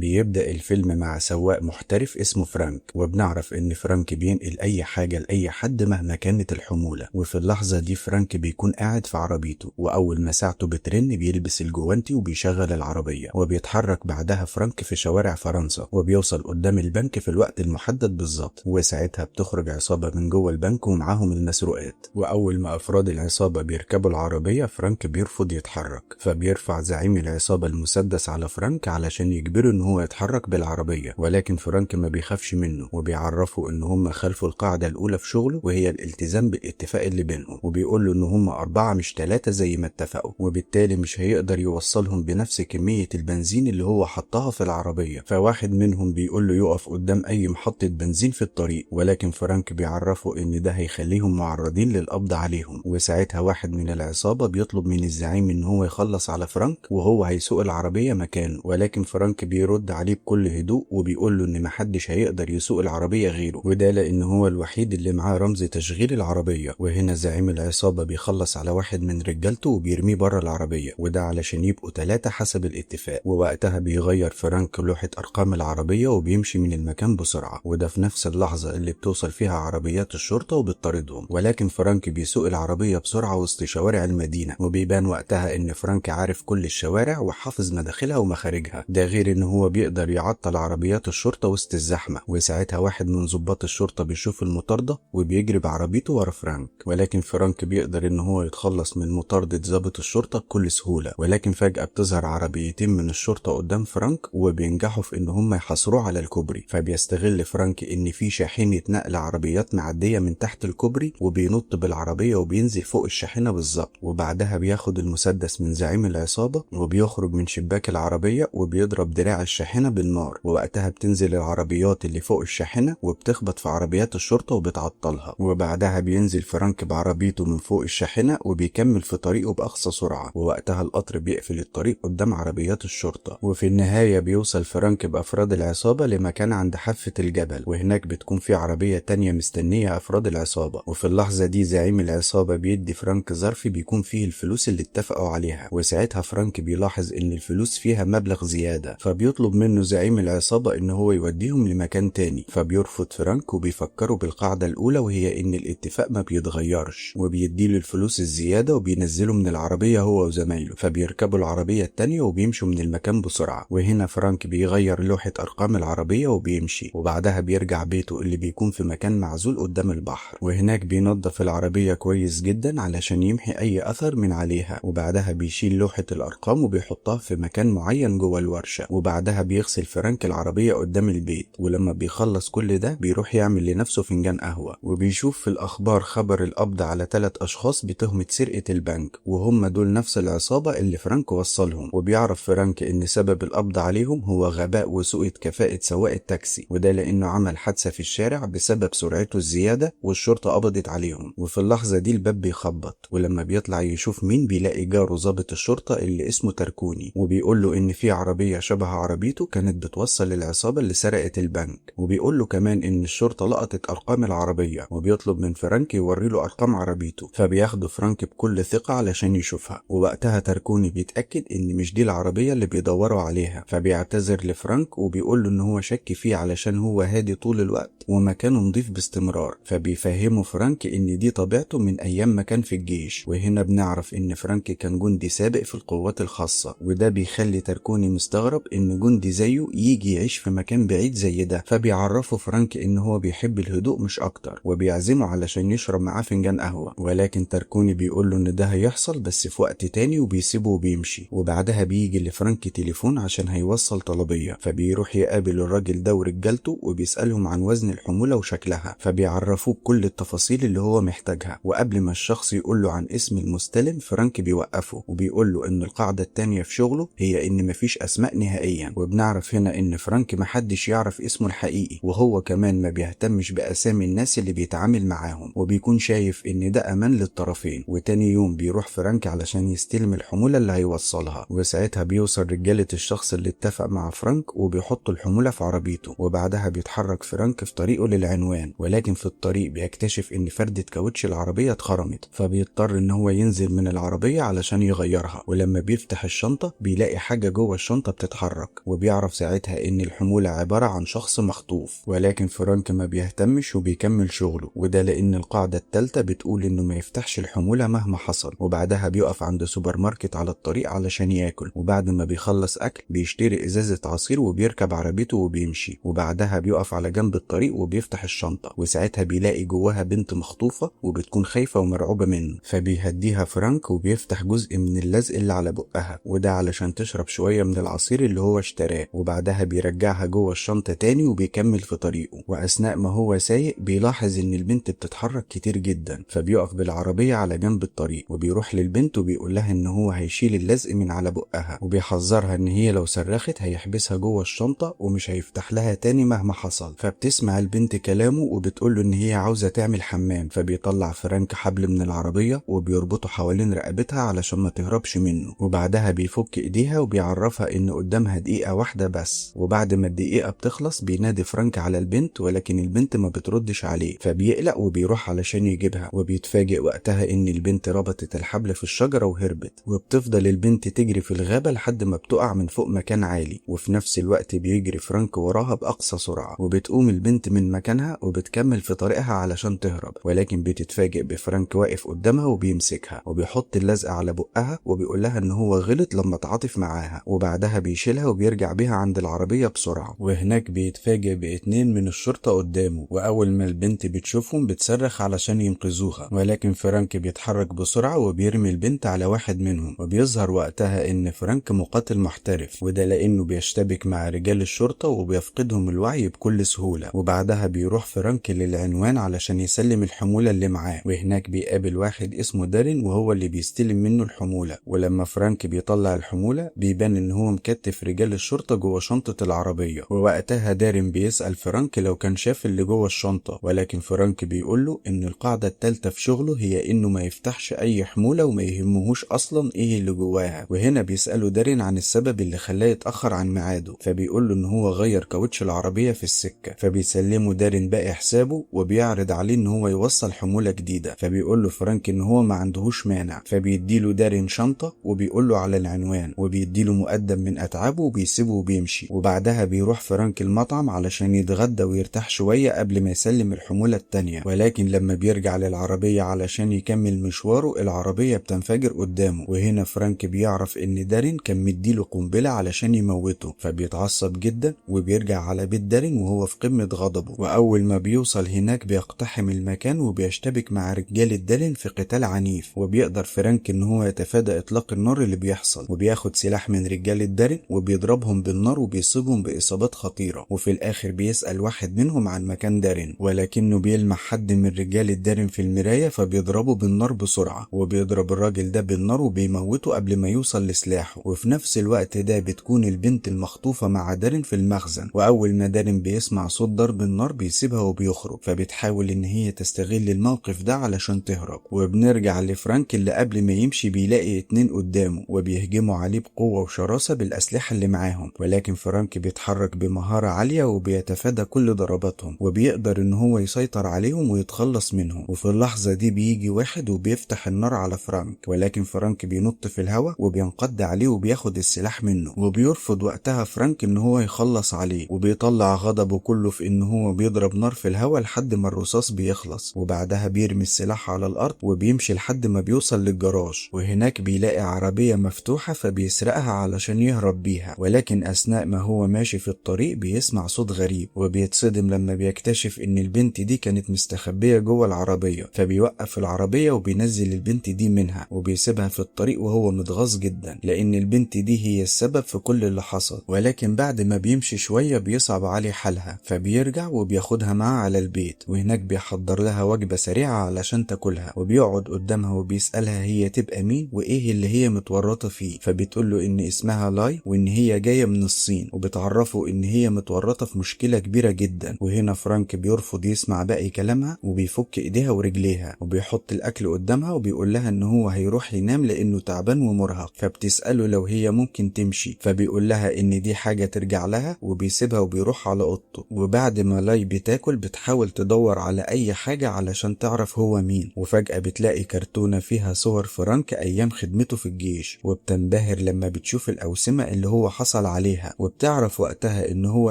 بيبدأ الفيلم مع سواق محترف اسمه فرانك، وبنعرف ان فرانك بينقل اي حاجة لأي حد مهما كانت الحمولة. وفي اللحظة دي فرانك بيكون قاعد في عربيته، واول ما ساعته بترن بيلبس الجوانتي وبيشغل العربية، وبيتحرك بعدها فرانك في شوارع فرنسا، وبيوصل قدام البنك في الوقت المحدد بالظبط. وساعتها بتخرج عصابة من جوه البنك ومعاهم المسروقات، واول ما افراد العصابة بيركبوا العربية فرانك بيرفض يتحرك، فبيرفع زعيم العصابة المسدس على فرانك علشان يجبره ان هو يتحرك بالعربية. ولكن فرانك ما بيخافش منه، وبيعرفه ان هم خلفوا القاعدة الاولى في شغله، وهي الالتزام بالاتفاق اللي بينهم، وبيقول له ان هم 4 مش 3 زي ما اتفقوا، وبالتالي مش هيقدر يوصلهم بنفس كمية البنزين اللي هو حطها في العربية. فواحد منهم بيقول له يقف قدام اي محطة بنزين في الطريق، ولكن فرانك بيعرفه ان ده هيخليهم معرضين للقبض عليهم. وساعتها واحد من العصابة بيطلب من الزعيم ان هو يخلص على فرانك وهو هيسوق العربية مكانه، ولكن فرانك بيرد عليه بكل هدوء وبيقول له ان محدش هيقدر يسوق العربية غيره، وده لان هو الوحيد اللي معاه رمز تشغيل العربية. وهنا زعيم العصابة بيخلص على واحد من رجالته وبيرميه بره العربية، وده علشان يبقوا 3 حسب الاتفاق. ووقتها بيغير فرانك لوحة ارقام العربية وبيمشي من المكان بسرعة، وده في نفس اللحظة اللي بتوصل فيها عربيات الشرطة وبتطاردهم. ولكن فرانك بيسوق العربية بسرعة وسط شوارع المدينة، وبيبان وقتها ان فرانك عارف كل الشوارع وحافظ مداخلها ومخارجها، ده غير ان هو بيقدر يعطل عربيات الشرطة وسط الزحمة. وساعتها واحد من ضباط الشرطة بيشوف المطاردة وبيجري بعربيته ورا فرانك، ولكن فرانك بيقدر ان هو يتخلص من مطاردة ضابط الشرطة بكل سهولة. ولكن فجأة بتظهر عربيتين من الشرطة قدام فرانك، وبينجحوا في ان هم يحاصروه على الكوبري. فبيستغل فرانك ان في شاحنة نقل عربيات معدية من تحت الكوبري، وبينط بالعربية وبينزل فوق الشاحنة بالظبط. وبعدها بياخد المسدس من زعيم العصابة وبيخرج من شباك العربية وبيضرب دراع الشاحنة بالنار، ووقتها بتنزل العربيات اللي فوق الشاحنة وبتخبط في عربيات الشرطة وبتعطلها. وبعدها بينزل فرانك بعربيته من فوق الشاحنة وبيكمل في طريقه بأقصى سرعة، ووقتها القطر بيقفل الطريق قدام عربيات الشرطة. وفي النهاية بيوصل فرانك بأفراد العصابة لمكان عند حافة الجبل، وهناك بتكون في عربية تانية مستنية أفراد العصابة. وفي اللحظة دي زعيم العصابة بيدي فرانك ظرف بيكون فيه الفلوس اللي اتفقوا عليها، وساعتها فرانك بيلاحظ ان الفلوس فيها مبلغ زيادة، فبيطلب منه زعيم العصابة ان هو يوديهم لمكان تاني. فبيرفض فرانك وبيفكروا بالقاعدة الاولى، وهي ان الاتفاق ما بيتغيرش، وبيديله الفلوس الزيادة وبينزله من العربية هو وزمايله. فبيركبوا العربية التانية وبيمشوا من المكان بسرعة. وهنا فرانك بيغير لوحة ارقام العربية وبيمشي، وبعدها بيرجع بيته اللي بيكون في مكان معزول قدام البحر، وهناك بينظف العربية كويس جدا علشان يمحي اي اثر من عليها. وبعدها بيشيل لوحة الارقام وبيحطها في مكان معين جوه الورشة، وبعدها بيغسل فرانك العربية قدام البيت. ولما بيخلص كل ده بيروح يعمل لنفسه فنجان قهوة، وبيشوف في الاخبار خبر القبض على 3 اشخاص بتهمة سرقة البنك، وهم دول نفس العصابة اللي فرانك وصلهم. وبيعرف فرانك ان سبب القبض عليهم هو غباء وسوء كفاءة سواق التاكسي، وده لانه عمل حادثة في الشارع بسبب سرعته الزيادة، والشرطة قبضت عليهم. وفي اللحظة دي الباب بيخبط، ولما بيطلع يشوف مين بيلاقي جاره ضابط الشرطة اللي اسمه تركوني، وبيقول له ان في عربية شبه عربيته كانت بتوصل للعصابة اللي سرقت البنك. وبيقول له كمان ان الشرطة لقطت ارقام العربية، وبيطلب من فرانك يوري له ارقام عربيته. فبياخده فرانك بكل ثقة علشان يشوفها، ووقتها تركوني بيتأكد ان مش دي العربية اللي بيدوروا عليها. فبيعتذر لفرانك وبيقول له ان هو شك فيه علشان هو هادي طول الوقت ومكانه نضيف باستمرار. فبيفهمه فرانك ان دي طبيعته من ايام ما كان في الجيش. وهنا بنعرف ان فرانك كان جندي سابق في القوات الخاصة، وده بيخلي تركوني مستغرب ان جندي زيه يجي يعيش في مكان بعيد زي ده. فبيعرفه فرانك ان هو بيحب الهدوء مش اكتر، وبيعزمه علشان يشرب معاه فنجان قهوة. ولكن تركوني بيقول له ان ده هيحصل بس في وقت تاني، وبيسيبه وبيمشي. وبعدها بيجي لفرانك تليفون عشان هيوصل طلبية، فبيروح يقابل الراجل ده ورجالته وبيسألهم عن وزن الحمولة وشكلها. فبيعرفوه كل التفاصيل اللي هو محتاجها. وقبل ما الشخص يقول له عن اسم المستلم فرانك بيوقفه وبيقول له ان القاعدة التانية في شغله هي ان مفيش اسماء نهائيا. وبنعرف هنا ان فرانك محدش يعرف اسمه الحقيقي، وهو كمان ما بيهتمش باسامي الناس اللي بيتعامل معاهم، وبيكون شايف ان ده امان للطرفين. وتاني يوم بيروح فرانك علشان يستلم الحمولة اللي هيوصلها، وساعتها بيوصل رجالة الشخص اللي اتفق مع فرانك وبيحطوا الحمولة في عربيته. وبعدها بيتحرك فرانك في طريقه للعنوان، ولكن في الطريق بيكتشف ان فردة كاوتش العربية اتخرمت، فبيضطر ان هو ينزل من العربية علشان يغيرها. ولما بيفتح الشنطة بيلاقي حاجة جوه الشنطة بتتحرك، وبيعرف ساعتها ان الحمولة عبارة عن شخص مخطوف. ولكن فرانك ما بيهتمش وبيكمل شغله، وده لان القاعدة التالتة بتقول انه ما يفتحش الحمولة مهما حصل. وبعدها بيقف عند سوبر ماركت على الطريق علشان ياكل، وبعد ما بيخلص اكل بيشتري ازازة عصير وبيركب عربيته وبيمشي. وبعدها بيقف على جنب الطريق وبيفتح الشنطة، وساعتها بيلاقي جواها بنت مخطوفة وبتكون خايفة ومرعوبة منه. فبيهديها فرانك وبيفتح جزء من اللزق اللي على بقها، وده علشان تشرب شوية من العصير اللي هو اشتراه. وبعدها بيرجعها جوه الشنطة تاني وبيكمل في طريقه. واثناء ما هو سايق بيلاحظ ان البنت بتتحرك كتير جدا، فبيقف بالعربية على جنب الطريق وبيروح للبنت وبيقول لها ان هو هيشيل اللزق من على بقها، وبيحذرها ان هي لو صرخت هيحبسها جوه الشنطة ومش هيفتح لها تاني مهما حصل. فبتسمع البنت كلامه وبتقول له ان هي عاوزة تعمل حمام. فبيطلع فرانك حبل من العربية وبيربطه حوالين رقبتها علشان ما تهربش منه. وبعدها بيفك ايديها وبيعرفها ان قدامها دقيقة واحدة بس. وبعد ما الدقيقة بتخلص بينادي فرانك على البنت، ولكن البنت ما بتردش عليه. فبيقلق وبيروح علشان يجيبها، وبيتفاجئ وقتها ان البنت ربطت الحبل في الشجرة وهربت. وبتفضل البنت تجري في الغابة لحد ما بتقع من فوق مكان عالي، وفي نفس الوقت بيجري فرانك وراها بأقصى سرعة. وبتقوم البنت من مكانها وبتكمل في طريقها علشان تهرب، ولكن بتتفاجئ بفرانك واقف قدامها وبيمسكها وبيحط اللزق على بقها وبيقول لها ان هو غلط لما تعاطف معاها. وبعدها بيشيلها وبيرجع بيها عند العربية بسرعة. وهناك بيتفاجئ باتنين من الشرطة قدامه، واول ما البنت بتشوفهم بتصرخ علشان ينقذوها، ولكن فرانك بيتحرك بسرعة وبيرمي البنت على واحد منهم. وبيظهر وقتها ان فرانك مقاتل محترف، وده لانه بيشتبك مع رجال الشرطة وبيفقدهم الوعي بكل سهولة. وبعدها بيروح فرانك للعنوان علشان يسلم الحمولة اللي معاه، وهناك بيقابل واحد اسمه دارين وهو اللي بيستلم منه الحمولة. ولما فرانك بيطلع الحمولة بيبان ان هو مكتف رجال الشرطة جوه شنطة العربية. ووقتها دارين بيسأل فرانك لو كان شاف اللي جوه الشنطة، ولكن فرانك بيقوله ان القاعدة التالتة في شغله هي انه ما يفتحش اي حمولة وما يهمهوش اصلا ايه اللي جواها. وهنا بيسأله دارين عن السبب اللي خلاه يتأخر عن ميعاده، فبيقوله ان هو غير كاوتش العربية في السكة. فبيسلمه دارين باقي حسابه وبيعرض عليه ان هو يوصل حمولة جديدة. فبيقول له فرانك ان هو ما عندهوش مانع. فبيديله دارين شنطة وبيقول له على العنوان وبيديله مقدم من اتعابه وبيسيبه وبيمشي. وبعدها بيروح فرانك المطعم علشان يتغدى ويرتاح شوية قبل ما يسلم الحمولة التانية. ولكن لما بيرجع للعربية علشان يكمل مشواره العربية بتنفجر قدامه. وهنا فرانك بيعرف ان دارين كان مديله قنبلة علشان يموته، فبيتعصب جدا وبيرجع على بيت دارين وهو في قمة غضبه. واول ما بيوصل هناك بيقتحم المكان وبيشتبك مع رجال دارين في قتال عنيف. وبيقدر فرانك ان هو يتفادى اطلاق النار اللي بيحصل، وبياخد سلاح من رجال دارين وبيضربهم بالنار وبيصيبهم باصابات خطيرة. وفي الاخر بيسأل واحد منهم عن مكان دارين، ولكنه بيلمح حد من رجال دارين في المراية فبيضربه بالنار بسرعة. وبيضرب الراجل ده بالنار وبيموته قبل ما يوصل لسلاحه. وفي نفس الوقت ده بتكون البنت المخطوفة مع دارين في المخزن. واول ما دارين بيسمع صوت ضرب النار بيسيبها وبيخرج. فبتحاول ان هي تستغل الموقف ده علشان تهرب. وبنرجع لفرانك اللي قبل ما يمشي بيلاقي اتنين قدامه وبيهجموا عليه بقوة وشراسة بالاسلحة اللي معاهم، ولكن فرانك بيتحرك بمهارة عالية وبيتفادى كل ضرباتهم وبيقدر ان هو يسيطر عليهم ويتخلص منهم. وفي اللحظة دي بيجي واحد وبيفتح النار على فرانك، ولكن فرانك بينط في الهواء وبينقض عليه وبياخد السلاح منه. وبيرفض وقتها فرانك ان هو يخلص عليه، وبيطلع غضبه كله في ان هو بيضرب نار في الهواء لحد ما الرصاص بيخلص. وبعدها بيرمي السلاح على الارض وبيمشي لحد ما بيوصل للجراج، وهناك بيلاقي عربية مفتوحة فبيسرقها علشان يهرب بيها. ولكن اثناء ما هو ماشي في الطريق بيسمع صوت غريب وبيتصدم لما بيكتشف ان البنت دي كانت مستخبية جوه العربية. فبيوقف العربية وبينزل البنت دي منها وبيسيبها في الطريق وهو متغاظ جدا لان البنت دي هي السبب في كل اللي حصل. ولكن بعد ما بيمشي شوية بيصعب عليه حالها فبيرجع وبياخدها معاه على البيت، وهناك بيحضر لها وجبة سريعة علشان تاكلها. وبيقعد قدامها وبيسألها هي تبقى مين وايه اللي هي متورطة فيه. فبتقول له ان اسمها لاي وان هي جاية من الصين، وبتعرفه ان هي متورطة في مشكلة كبيرة جدا. وهنا فرانك بيرفض يسمع باقي كلامها وبيفك ايديها ورجليها وبيحط الاكل قدامها وبيقول لها ان هو هيروح ينام لانه تعبان ومرهق. فبتسأله لو هي ممكن تمشي، فبيقول لها ان دي حاجة ترجع لها وبيسيبها وبيروح على اوضته. وبعد ما لاي بتاكل بتحاول تدور على اي حاجة علشان تعرف هو مين، وفجأة بتلاقي كرتونة فيها صور فرانك ايام خدمته في الجيش، وبتنبهر لما بتشوف الاوسمة اللي هو حصل حصل عليها، وبتعرف وقتها ان هو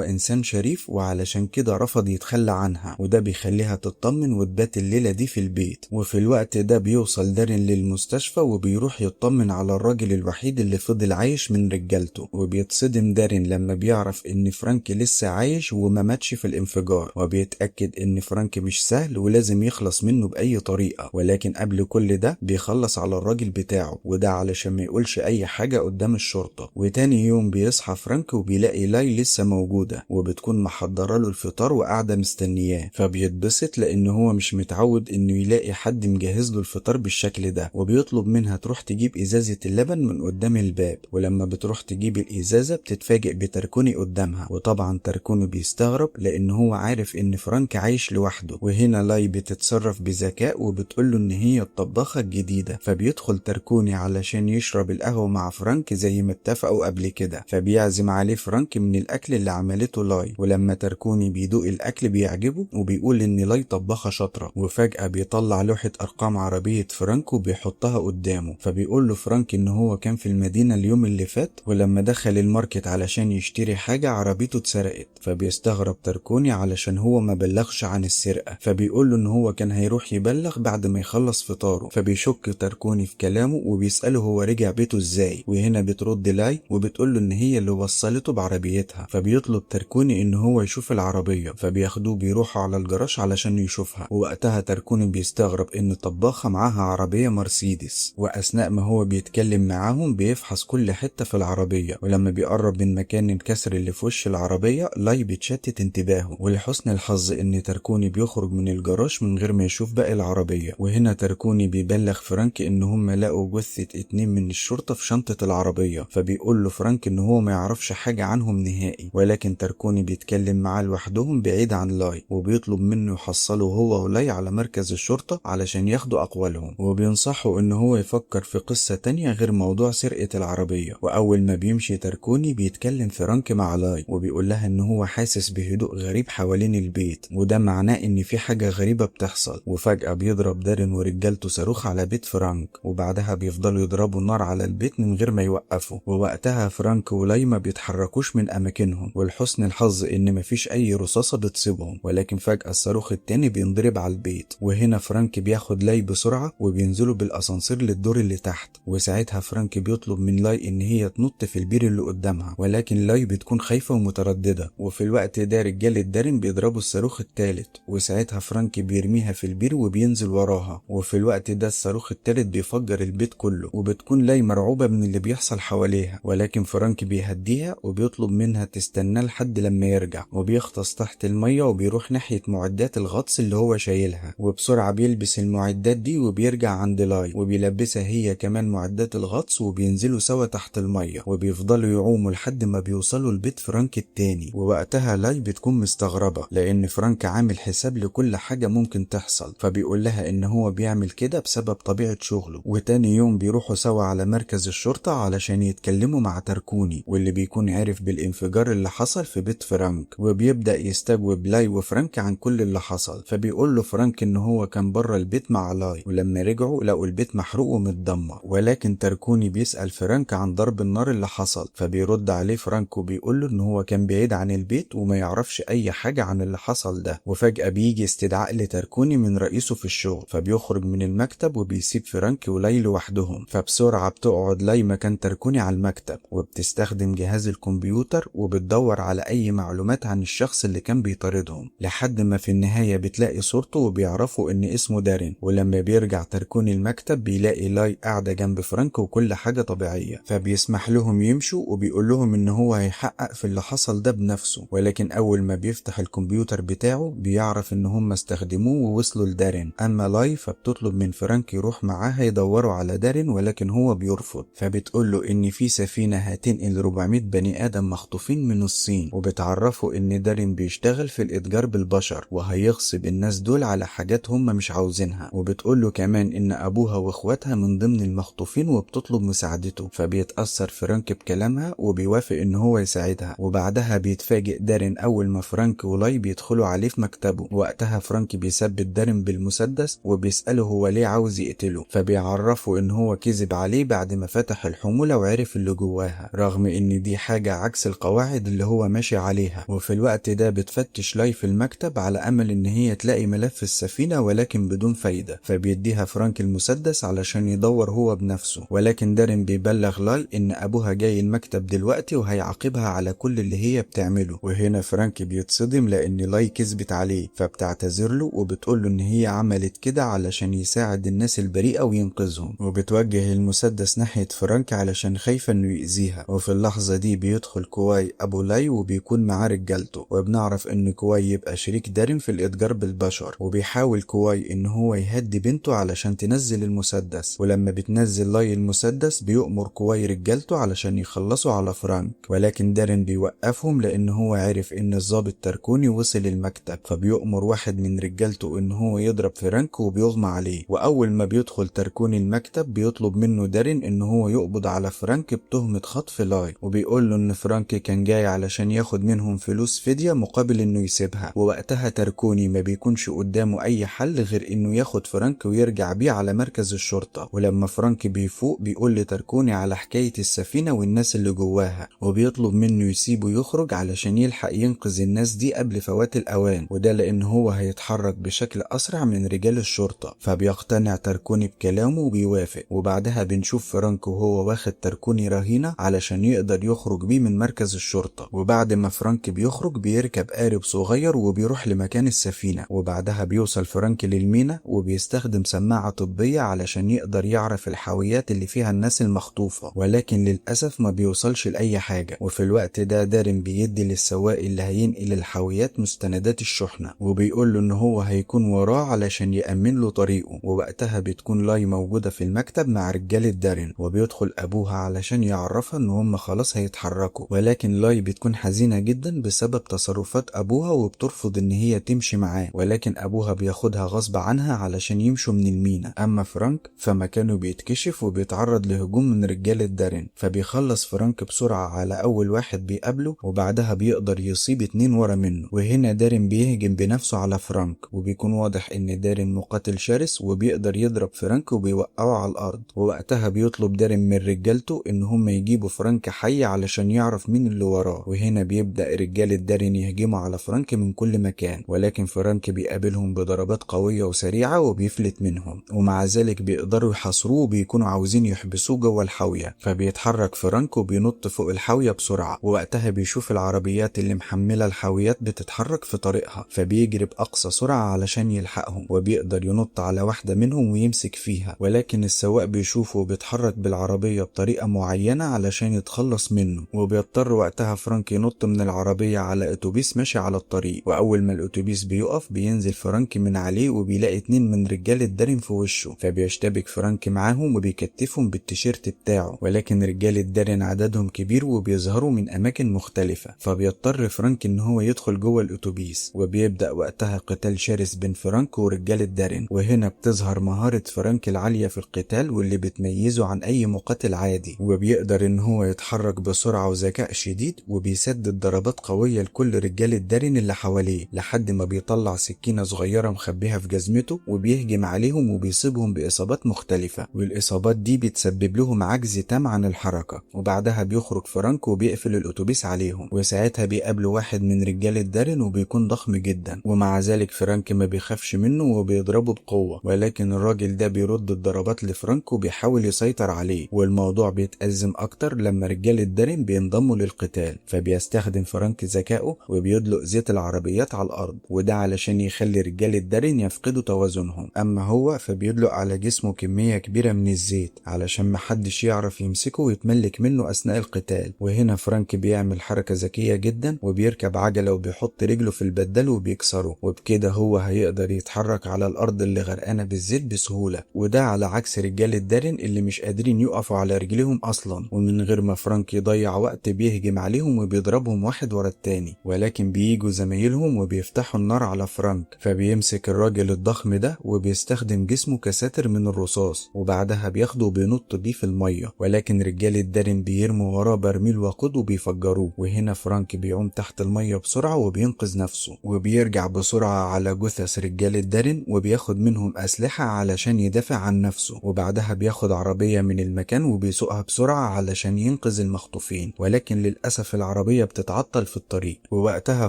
انسان شريف وعلشان كده رفض يتخلى عنها، وده بيخليها تطمن وتبات الليلة دي في البيت. وفي الوقت ده بيوصل دارين للمستشفى وبيروح يطمن على الراجل الوحيد اللي فضل عايش من رجالته، وبيتصدم دارين لما بيعرف ان فرانك لسه عايش وما ماتش في الانفجار، وبيتأكد ان فرانك مش سهل ولازم يخلص منه بأي طريقة. ولكن قبل كل ده بيخلص على الراجل بتاعه، وده علشان ما يقولش اي حاجة قدام الشرطة. وتاني يوم بيصحى فرانك وبيلاقي لاي لسه موجودة وبتكون محضرة له الفطار وقاعدة مستنياه، فبيتبسط لان هو مش متعود انه يلاقي حد مجهز له الفطار بالشكل ده، وبيطلب منها تروح تجيب ازازة اللبن من قدام الباب. ولما بتروح تجيب الازازة بتتفاجئ بتركوني قدامها، وطبعا تركوني بيستغرب لان هو عارف ان فرانك عايش لوحده. وهنا لاي بتتصرف بذكاء وبتقوله ان هي الطباخة الجديدة، فبيدخل تركوني علشان يشرب القهوة مع فرانك زي ما اتفقوا قبل كده، فبيعزم عليه فرانك من الاكل اللي عملته لاي. ولما تركوني بيدوق الاكل بيعجبه وبيقول ان لاي طباخة شاطرة. وفجأة بيطلع لوحة ارقام عربية فرانك وبيحطها قدامه، فبيقول له فرانك ان هو كان في المدينة اليوم اللي فات، ولما دخل الماركت علشان يشتري حاجة عربيته اتسرقت. فبيستغرب تركوني علشان هو ما بلغش عن السرقة، فبيقول له ان هو كان هيروح يبلغ بعد ما يخلص فطاره. فبيشك تركوني في كلامه وبيسأله هو رجع بيته ازاي. وهنا بترد لاي وبتقول له ان هي اللي وصلته بعربيتها، فبيطلب تركوني ان هو يشوف العربية، فبياخدوه بيروحوا على الجراج علشان يشوفها. ووقتها تركوني بيستغرب ان طباخة معاها عربية مرسيدس، واثناء ما هو بيتكلم معاهم بيفحص كل حتة في العربية. ولما بيقرب من مكان الكسر اللي في وش العربية لاي بتشتت انتباهه، ولحسن الحظ ان تركوني بيخرج من الجراج من غير ما يشوف باقي العربية. وهنا تركوني بيبلغ فرانك ان هم لقوا جثة 2 من الشرطة في شنطة العربية، فبيقول له فرانك ان هو ما يعرفش حاجة عنهم نهائي. ولكن تركوني بيتكلم معاه لوحدهم بعيد عن لاي، وبيطلب منه يحصله هو ولاي على مركز الشرطة علشان ياخدوا اقوالهم، وبينصحه ان هو يفكر في قصة تانية غير موضوع سرقة العربية. واول ما بيمشي تركوني بيتكلم فرانك مع لاي وبيقول لها ان هو حاسس بهدوء غريب حوالين البيت، وده معناه ان في حاجة غريبة بتحصل. وفجأة بيضرب دارين ورجالته صاروخ على بيت فرانك، وبعدها بيفضلوا يضربوا النار على البيت من غير ما يوقفوا. ووقتها فرانك ولاي ما بيتحركوش من اماكنهم، ولحسن الحظ ان مفيش اي رصاصة بتصيبهم. ولكن فجأة الصاروخ التاني بينضرب على البيت، وهنا فرانك بياخد لاي بسرعة وبينزلوا بالاسانسير للدور اللي تحت. وساعتها فرانك بيطلب من لاي ان هي تنط في البير اللي قدامها، ولكن لاي بتكون خايفة ومترددة. وفي الوقت ده رجالة دارين بيضربوا الصاروخ التالت، وساعتها فرانك بيرميها في البير وبينزل وراها. وفي الوقت ده الصاروخ التالت بيفجر البيت كله، وبتكون لاي مرعوبة من اللي بيحصل حواليها. ولكن فرانك بيهديها وبيطلب منها تستنى لحد لما يرجع، وبيغطس تحت المية وبيروح ناحية معدات الغطس اللي هو شايلها، وبسرعة بيلبس المعدات دي وبيرجع عند لاي وبيلبسها هي كمان معدات الغطس، وبينزلوا سوا تحت المية وبيفضلوا يعوموا لحد ما بيوصلوا لبيت فرانك التاني. ووقتها لاي بتكون مستغربة لان فرانك عامل حساب لكل حاجة ممكن تحصل، فبيقول لها ان هو بيعمل كده بسبب طبيعة شغله. وتاني يوم بيروحوا سوا على مركز الشرطة علشان يتكلموا مع تركوني، واللي بيكون عارف بالانفجار اللي حصل في بيت فرانك، وبيبدأ يستجوب لاي وفرانك عن كل اللي حصل. فبيقول له فرانك ان هو كان بره البيت مع لاي، ولما رجعوا لقوا البيت محروق ومتدمر. ولكن تركوني بيسأل فرانك عن ضرب النار اللي حصل، فبيرد عليه فرانك وبيقول له ان هو كان بعيد عن البيت وما يعرفش اي حاجة عن اللي حصل ده. وفجأة بيجي استدعاء لتركوني من رئيسه في الشغل، فبيخرج من المكتب وبيسيب فرانك ولاي لوحدهم. فبسرعة بتقعد لاي مكان تركوني على المكتب وبتستخدم جهاز الكمبيوتر وبتدور على اي معلومات عن الشخص اللي كان بيطاردهم، لحد ما في النهاية بتلاقي صورته وبيعرفوا ان اسمه دارين. ولما بيرجع تركوني المكتب بيلاقي لاي قاعدة جنب فرانك وكل حاجة طبيعية، فبيسمح لهم يمشوا وبيقول لهم ان هو هيحقق في اللي حصل ده بنفسه. ولكن اول ما بيفتح الكمبيوتر بتاعه بيعرف ان هم استخدموه ووصلوا لدارين. اما لاي فبتطلب من فرانك يروح معاها يدوروا على دارين، ولكن هو بيرفض. فبتقول له ان في سفينة هتنقل 400 بني ادم مخطوفين من الصين، وبتعرفه ان دارين بيشتغل في الاتجار بالبشر وهيغصب الناس دول على حاجات هم مش عاوزينها. وبتقول له كمان ان ابوها واخواتها من ضمن المخطوفين وبتطلب مساعدته. فبيتأثر فرانك بكلامها وبيوافق ان هو يساعدها. وبعدها بيتفاجئ دارين اول ما فرانك ولاي بيدخلوا عليه في مكتبه. وقتها فرانك بيثبت دارين بالمسدس وبيسأله هو ليه عاوز يقتله، فبيعرفه ان هو كذب عليه بعد ما فتح الحمولة وعرف اللي جواها، رغم ان دي حاجة عكس القواعد اللي هو ماشي عليها. وفي الوقت ده بتفتش لاي في المكتب على امل ان هي تلاقي ملف السفينة، ولكن بدون فايدة. فبيديها فرانك المسدس علشان يدور هو بنفسه، ولكن دارين بيبلغ لاي ان ابوها جاي المكتب دلوقتي وهيعاقبها على كل اللي هي بتعمله. وهنا فرانك بيتصدم لان لاي كذبت عليه، فبتعتذر له وبتقول له ان هي عملت كده علشان يساعد الناس البريئة وينقذهم، وبتوجه المسدس ناحية فرانك علشان خايفة انه يأذيها. وفي اللحظة دي بيدخل كواي ابو لاي وبيكون معاه رجالته، وبنعرف ان كواي يبقى شريك دارين في الاتجار بالبشر. وبيحاول كواي ان هو يهدي بنته علشان تنزل المسدس، ولما بتنزل لاي المسدس بيؤمر كواي رجالته علشان يخلصوا على فرانك، ولكن دارين بيوقفهم لان هو عارف ان الضابط تركوني وصل المكتب. فبيؤمر واحد من رجالته ان هو يضرب فرانك وبيغمى عليه. واول ما بيدخل تركوني المكتب بيطلب منه دارين ان هو يقبض على فرانك بتهمة خطف لاي، وبيقول له ان فرانك كان جاي علشان ياخد منهم فلوس فدية مقابل انه يسيبها. ووقتها تركوني ما بيكونش قدامه اي حل غير انه ياخد فرانك ويرجع بيه على مركز الشرطة. ولما فرانك بيفوق بيقول لتركوني على حكاية السفينة والناس اللي جواها، وبيطلب منه يسيبه يخرج علشان يلحق ينقذ الناس دي قبل فوات الاوان، وده لان هو هيتحرك بشكل اسرع من رجال الشرطة. فبيقتنع تركوني بكلامه وبيوافق. وبعدها بنشوف فرانك وهو واخد تركوني رهينة علشان يقدر يخرج بيه من مركز الشرطة. وبعد ما فرانك بيخرج بيركب قارب صغير وبيروح لمكان السفينة. وبعدها بيوصل فرانك للمينا وبيستخدم سماعة طبية علشان يقدر يعرف الحاويات اللي فيها الناس المخطوفة، ولكن للأسف ما بيوصلش لأي حاجة. وفي الوقت ده دارين بيدي للسواق اللي هينقل الحاويات مستندات الشحنة، وبيقول له ان هو هيكون وراه علشان يأمن له طريقه. ووقتها بتكون لاي موجودة في المكتب مع رجالة دارين، وبيدخل ابوها علشان يعرفها ان هم خلاص هيتحركوا. ولكن لاي بتكون حزينة جدا بسبب تصرفات ابوها وبترفض ان هي تمشي معاه، ولكن ابوها بياخدها غصب عنها علشان يمشوا من المينا. اما فرانك فمكانه بيتكشف وبيتعرض لهجوم من رجالة دارين، فبيخلص فرانك بسرعة على اول واحد بيقابله، وبعدها بيقدر يصيب 2 ورا منه. وهنا دارين بيهجم بنفسه على فرانك، وبيكون واضح ان دارين مقاتل شرس وبيقدر يضرب فرانك وبيوقعه على الارض. ووقتها بيطلب دارين من رجالته ان هم يجيبوا فرانك حي علشان يعرف مين اللي وراه. وهنا بيبدأ رجالة دارين يهجموا على فرانك من كل مكان، ولكن فرانك بيقابلهم بضربات قوية وسريعة وبيفلت منهم، ومع ذلك بيقدروا يحاصروه وبيكونوا عاوزين يحبسوه جوه الحاوية. فبيتحرك فرانك وبينط فوق الحاوية بسرعة، ووقتها بيشوف العربيات اللي محملة الحاويات بتتحرك في طريقها، فبيجري بأقصى سرعة علشان يلحقهم، وبيقدر ينط على واحدة منهم ويمسك فيها. ولكن السواق بيشوفه وبيتحرك بالعربية بطريقة معينة علشان يتخلص منه، وبيضطر وقتها فرانك ينط من العربية على اتوبيس ماشي على الطريق. واول ما الاتوبيس بيقف بينزل فرانك من عليه وبيلاقي 2 من رجالة دارين في وشه، فبيشتبك فرانك معاهم وبيكتفهم بالتيشيرت بتاعه. ولكن رجالة دارين عددهم كبير وبيظهروا من اماكن مختلفة، فبيضطر فرانك ان هو يدخل جوه الاتوبيس، وبيبدأ وقتها قتال شرس بين فرانك ورجالة دارين. وهنا بتظهر مهارة فرانك العالية في القتال واللي بتميزه عن اي مقاتل عادي، وبيقدر ان هو يتحرك بسرعة وذكاء شديد، وبيسدد ضربات قوية لكل رجالة دارين اللي حواليه، لحد ما بيطلع سكينة صغيرة مخبيها في جزمته وبيهجم عليهم وبيصيبهم بإصابات مختلفة، والإصابات دي بتسبب لهم عجز تام عن الحركة. وبعدها بيخرج فرانك وبيقفل الأتوبيس عليهم، وساعتها بيقابلوا واحد من رجالة دارين وبيكون ضخم جدا، ومع ذلك فرانك ما بيخافش منه وبيضربه بقوة. ولكن الراجل ده بيرد الضربات لفرانك وبيحاول يسيطر عليه، والموضوع بيتأزم أكتر لما رجالة دارين بينضموا للقتال. فبيستخدم فرانك ذكائه وبيدلق زيت العربيات على الأرض، وده علشان يخلي رجالة دارين يفقدوا توازنهم. أما هو فبيدلق على جسمه كمية كبيرة من الزيت علشان محدش يعرف يمسكه ويتملك منه أثناء القتال. وهنا فرانك بيعمل حركة ذكية جدا وبيركب عجلة وبيحط رجله في البدال وبيكسره، وبكده هو هيقدر يتحرك على الأرض اللي غرقانة بالزيت بسهولة. وده على عكس رجالة دارين اللي مش قادرين يقفوا على رجليهم أصلا، ومن غير ما فرانك يضيع وقت بيهجم عليهم وبيضربهم واحد ورا التاني. ولكن بييجوا زمايلهم وبيفتحوا النار على فرانك، فبيمسك الراجل الضخم ده وبيستخدم جسمه كساتر من الرصاص، وبعدها بياخده وبينط بيه في المية. ولكن رجالة دارين بيرموا وراه برميل وقود وبيفجروه. وهنا فرانك بيعوم تحت المية بسرعة وبينقذ نفسه، وبيرجع بسرعة على جثث رجالة دارين وبياخد منهم أسلحة علشان يدافع عن نفسه. وبعدها بياخد عربية من المكان وبيسوقها بسرعة علشان ينقذ المخطوفين، ولكن للأسف العربية بتتعطل في الطريق. ووقتها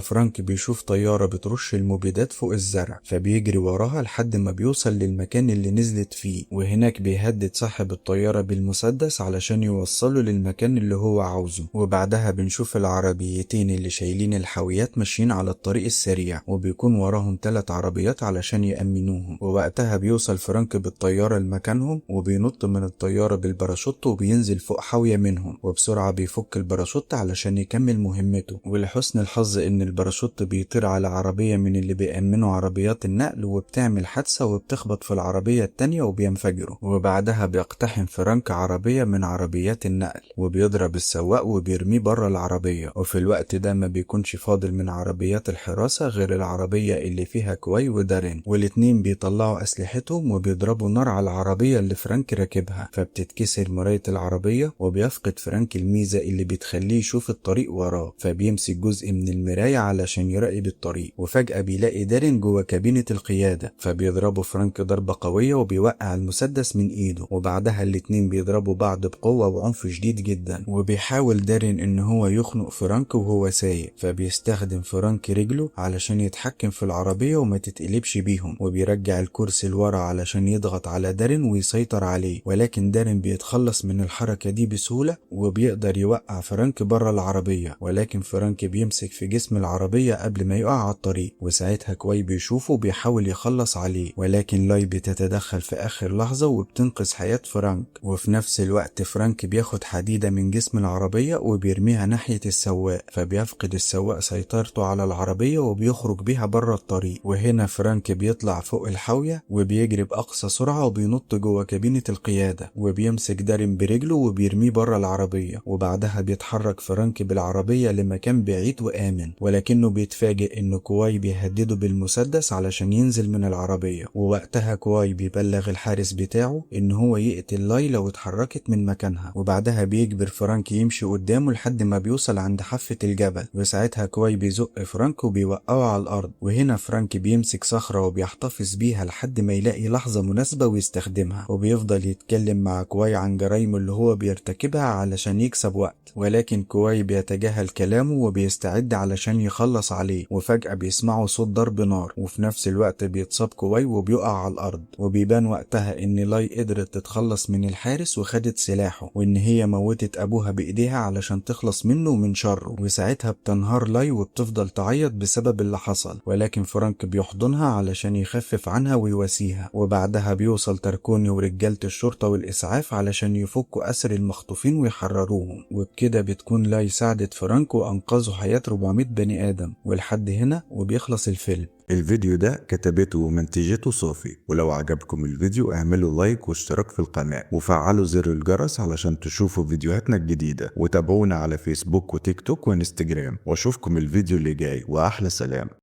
فرانك بيشوف طيارة بترش المبيدات فوق الزرع، فبيجري وراها لحد ما بيوصل للمكان اللي نزلت فيه، وهناك بيهدد صاحب الطيارة بالمسدس علشان يوصله للمكان اللي هو عاوزه. وبعدها بنشوف العربيتين اللي شايلين الحاويات ماشيين على الطريق السريع، وبيكون وراهم 3 عربيات علشان يأمنوهم. ووقتها بيوصل فرانك بالطيارة لمكانهم، وبينط من الطيارة بالباراشوت وبينزل فوق حاوية منهم، وبسرعة بيفك الباراشوت علشان يكمل مهمته. ولحسن الحظ ان الباراشوت بيطير على عربية من اللي بيأمنوا عربيات النقل، وبتعمل حادثة وبتخبط في العربية التانية وبينفجروا. وبعدها بيقتحم فرانك عربية من عربيات النقل، وبيضرب السواق وبيرميه بره العربية. وفي الوقت ده ما بيكونش فاضل من عربيات الحراسة غير العربية اللي فيها كواي ودارين، والاتنين بيطلعوا أسلحتهم وبيضربوا نار على العربية اللي فرانك راكبها، فبتتكسر مراية العربية، وبيفقد فرانك الميزة اللي بتخليه يشوف الطريق وراه، فبيمسك جزء من المراية علشان يراقب الطريق. وفجأة بيلاقي دارين جوه كابينة القيادة، فبيضربوا فرانك ضربة قوية وبيوقع المسدس من ايده. وبعدها الاتنين بيضربوا بعض بقوة وعنف شديد جدا، وبيحاول دارين ان هو يخنق فرانك وهو سايق، فبيستخدم فرانك رجله علشان يتحكم في العربية وما تتقلبش بيهم، وبيرجع الكرسي لورا علشان يضغط على دارين ويسيطر عليه. ولكن دارين بيتخلص من الحركة دي بسهولة، وبيقدر يوقع فرانك بره العربية. ولكن فرانك بيمسك في جسم العربية قبل ما يقع على الطريق، وساعتها كواي بيشوفه وبيحاول يخلص عليه، ولكن لاي بتتدخل في آخر لحظة وبتنقذ حياة فرانك. وفي نفس الوقت فرانك بياخد حديدة من جسم العربية وبيرميها ناحية السواق، فبيفقد السواق سيطرته على العربية وبيخرج بيها بره الطريق. وهنا فرانك بيطلع فوق الحاوية وبيجري بأقصى سرعة وبينط جوه كابينة القيادة، وبيمسك دارين برجله وبيرميه بره العربية. وبعدها بيتحرك فرانك بالعربية لمكان بعيد وآمن، ولكنه بيتفاجئ إن كواي بيهدده بالمسدس علشان ينزل من العربية. ووقتها كواي بيبلغ الحارس بتاعه إن هو يقتل لاي لو اتحركت من مكانها. وبعدها بيجبر فرانك يمشي قدامه لحد ما بيوصل عند حافة الجبل، وساعتها كواي بيزق فرانك وبيوقعه على الأرض. وهنا فرانك بيمسك صخرة وبيحتفظ بيها لحد ما يلاقي لحظة مناسبة ويستخدمها، وبيفضل يتكلم مع كواي عن جرايمه اللي هو بيرتكبها علشان يكسب وقت. ولكن كواي بيتجاهل كلامه وبيستعد علشان يخلص عليه. وفجأة بيسمعوا صوت ضرب نار، وفي نفس الوقت بيتصاب كواي وبيقع على الأرض. وبيبان وقتها إن لاي قدرت تتخلص من الحارس وخدت سلاحه، وإن هي موتت أبوها بإيديها علشان تخلص منه ومن شره. وساعتها بتنهار لاي وبتفضل تعيط بسبب اللي حصل، ولكن فرانك بيحضنها علشان يخفف عنها ويواسيها. وبعدها بيوصل تاركوني ورجالة الشرطة والإسعاف علشان يفكوا أسر المخطوفين ويحرروهم. وبكده بتكون لاي ساعدت فرانك وأنقذوا حياة 400 بني آدم. ولحد هنا وبيخلص الفيلم. الفيديو ده كتبته ومنتجته صوفي، ولو عجبكم الفيديو اعملوا لايك واشتراك في القناة وفعلوا زر الجرس علشان تشوفوا فيديوهاتنا الجديدة، وتابعونا على فيسبوك وتيك توك وانستجرام. واشوفكم الفيديو اللي جاي، واحلى سلام.